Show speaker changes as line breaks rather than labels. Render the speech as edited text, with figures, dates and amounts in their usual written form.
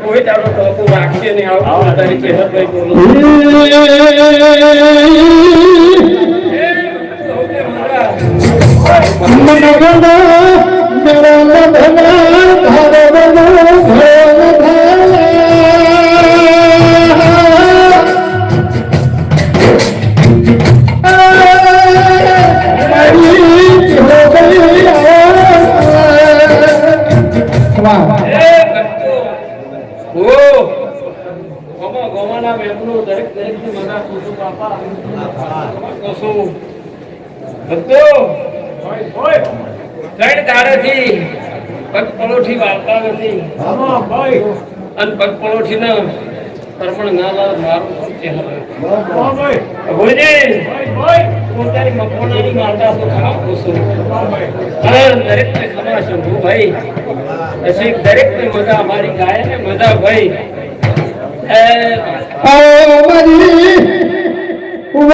કોઈ તારો ટોપો રાખશે નહીં આવું તરીકે પગપળોથી વાળતા નથી અને પગપળોથી ના તર્પણ ના લાવ મારું પોતાની મકોણાની મારતા તો ખાવ દરેક ને ખબર શંભુ ભાઈ પછી દરેક ને મજા અમારી ગાય ને મજા ભાઈ